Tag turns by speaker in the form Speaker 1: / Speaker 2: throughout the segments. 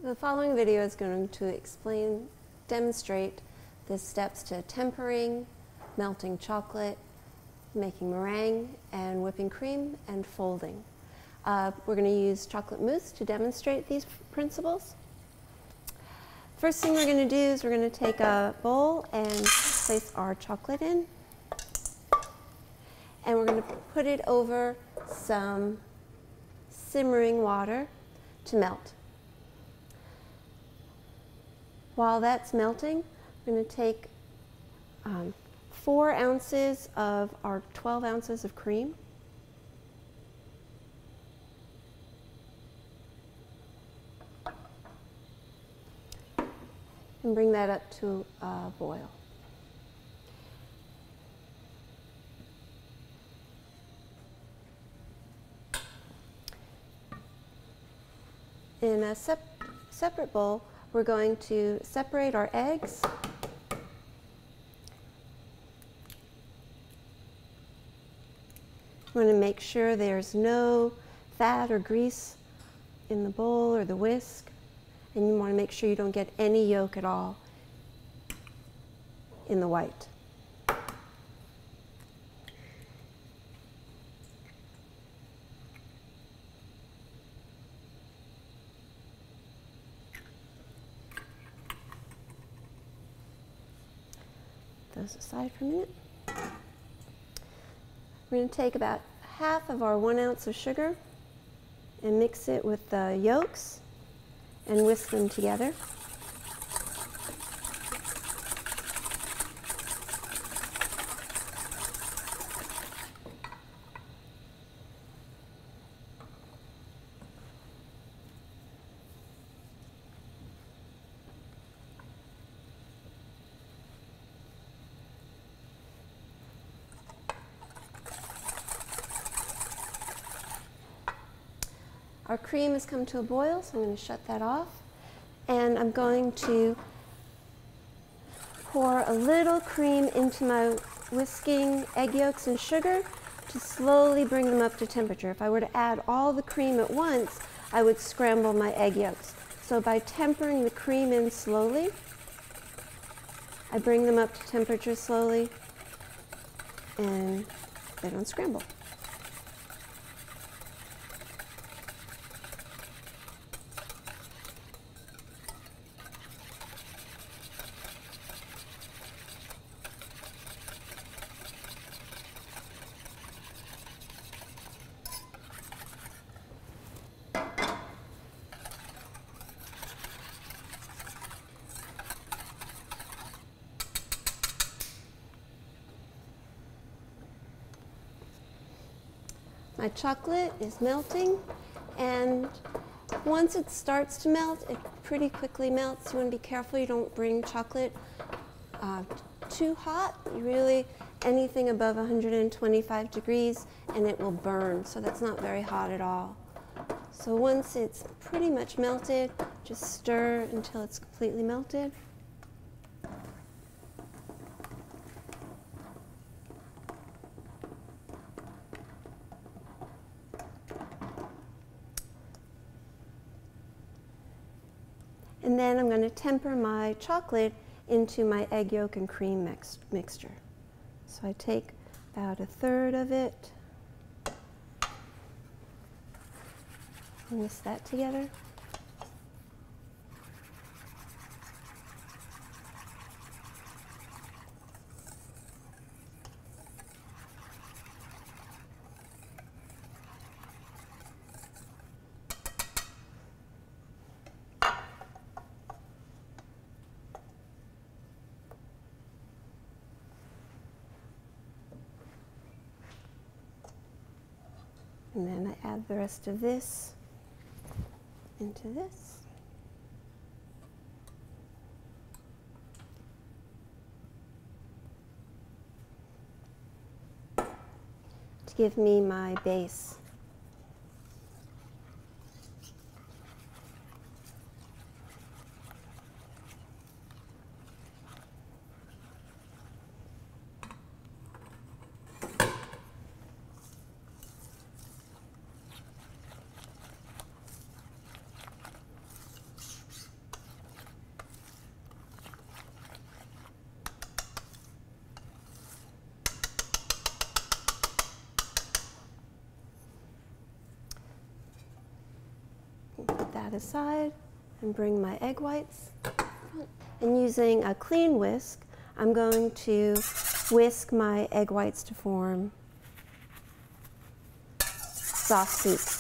Speaker 1: The following video is going to demonstrate the steps to tempering, melting chocolate, making meringue, and whipping cream, and folding. We're going to use chocolate mousse to demonstrate these principles. First thing we're going to do is we're going to take a bowl and place our chocolate in. And we're going to put it over some simmering water to melt. While that's melting, we're going to take 4 ounces of our 12 ounces of cream. And bring that up to a boil. In a separate bowl, we're going to separate our eggs. We're going to make sure there's no fat or grease in the bowl or the whisk. And you want to make sure you don't get any yolk at all in the white. Those aside for a minute. We're going to take about half of our 1 ounce of sugar and mix it with the yolks and whisk them together. Our cream has come to a boil, so I'm going to shut that off. And I'm going to pour a little cream into my whisking egg yolks and sugar to slowly bring them up to temperature. If I were to add all the cream at once, I would scramble my egg yolks. So by tempering the cream in slowly, I bring them up to temperature slowly, and they don't scramble. My chocolate is melting, and once it starts to melt, it pretty quickly melts. You want to be careful you don't bring chocolate too hot. Anything above 125 degrees and it will burn, so that's not very hot at all. So once it's pretty much melted, just stir until it's completely melted. And then I'm going to temper my chocolate into my egg yolk and cream mixture. So I take about 1/3 of it and whisk that together. And then I add the rest of this into this. To give me my base. aside and bring my egg whites. And using a clean whisk, I'm going to whisk my egg whites to form soft soups.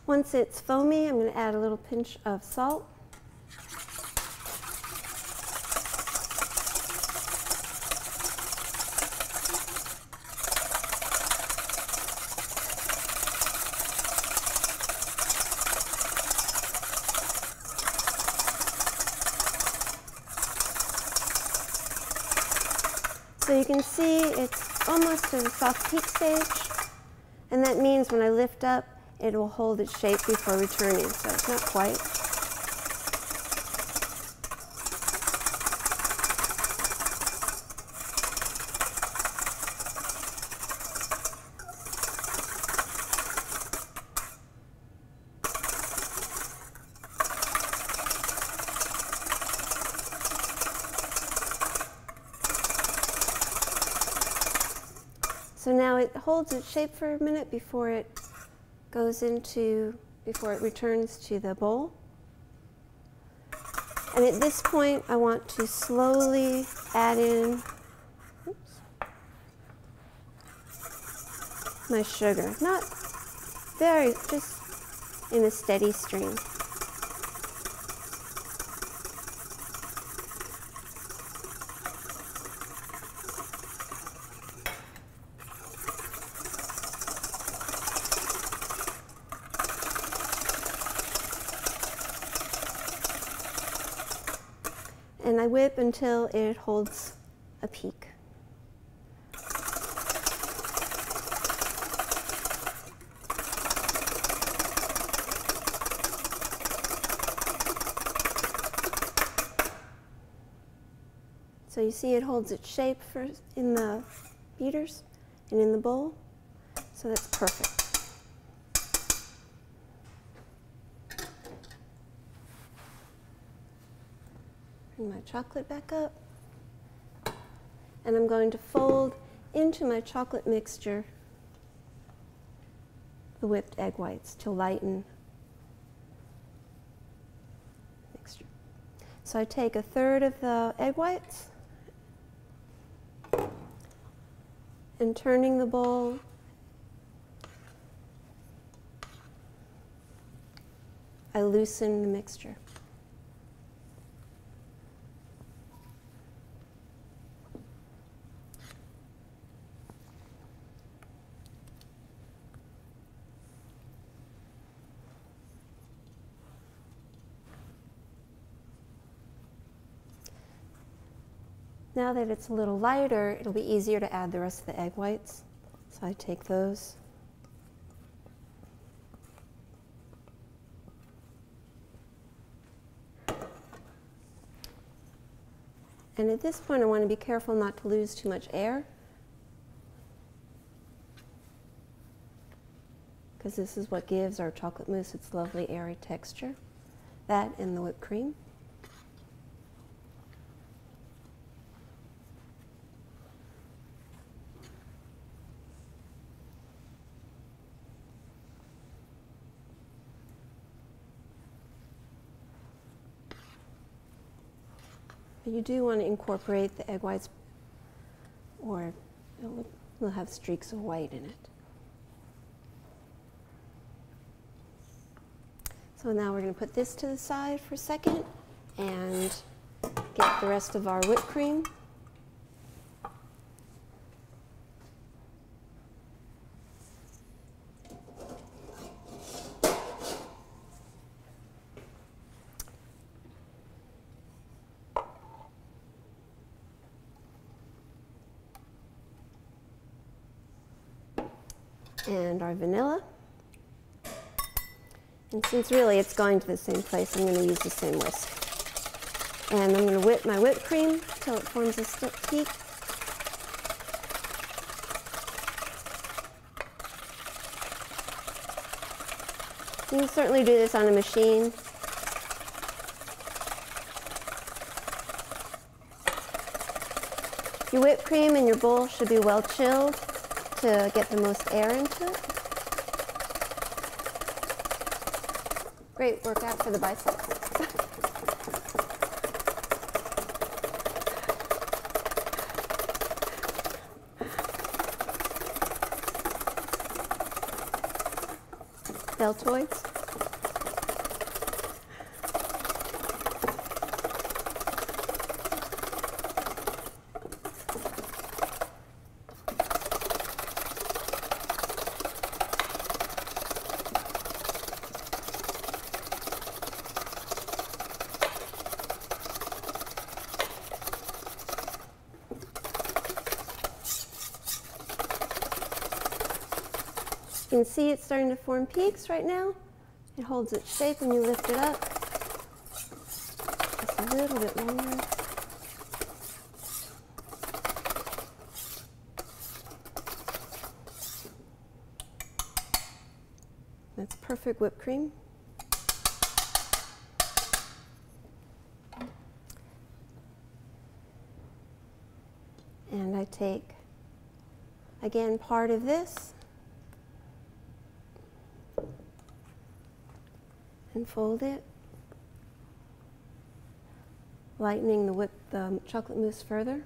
Speaker 1: Once it's foamy, I'm going to add a little pinch of salt. So you can see it's almost to the soft peak stage, and that means when I lift up, it will hold its shape before returning, so it's not quite. So now it holds its shape for a minute before it returns to the bowl. And at this point, I want to slowly add in my sugar. Not very, just in a steady stream. And I whip until it holds a peak. So you see it holds its shape first in the beaters and in the bowl, so that's perfect. Bring my chocolate back up, and I'm going to fold into my chocolate mixture the whipped egg whites to lighten the mixture. So I take a third of the egg whites, and turning the bowl, I loosen the mixture. Now that it's a little lighter, it'll be easier to add the rest of the egg whites. So I take those. And at this point, I want to be careful not to lose too much air, because this is what gives our chocolate mousse its lovely airy texture. That and the whipped cream. You do want to incorporate the egg whites, or it'll have streaks of white in it. So now we're going to put this to the side for a second and get the rest of our whipped cream. And our vanilla. And since really it's going to the same place, I'm going to use the same whisk. And I'm going to whip my whipped cream until it forms a peak. You can certainly do this on a machine. Your whipped cream in your bowl should be well chilled to get the most air into it. Great workout for the biceps. Deltoids. You can see it's starting to form peaks right now. It holds its shape when you lift it up. Just a little bit longer. That's perfect whipped cream. And I take, again, part of this and fold it, lightening the chocolate mousse further.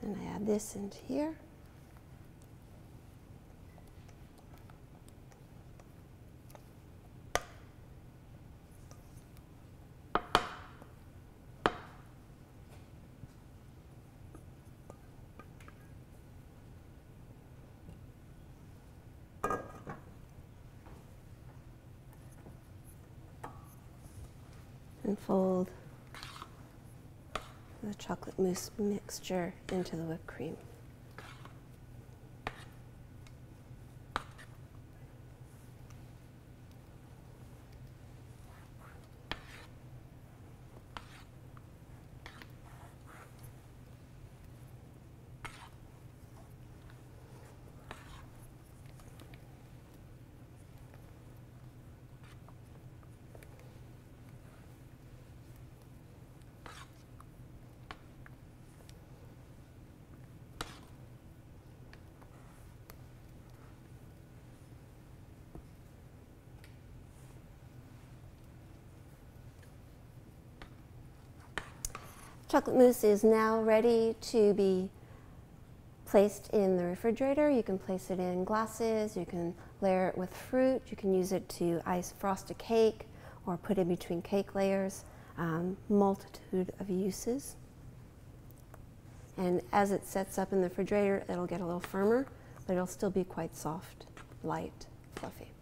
Speaker 1: And I add this into here. And fold the chocolate mousse mixture into the whipped cream. Chocolate mousse is now ready to be placed in the refrigerator. You can place it in glasses, you can layer it with fruit, you can use it to frost a cake or put in between cake layers. Multitude of uses. And as it sets up in the refrigerator, it'll get a little firmer, but it'll still be quite soft, light, fluffy.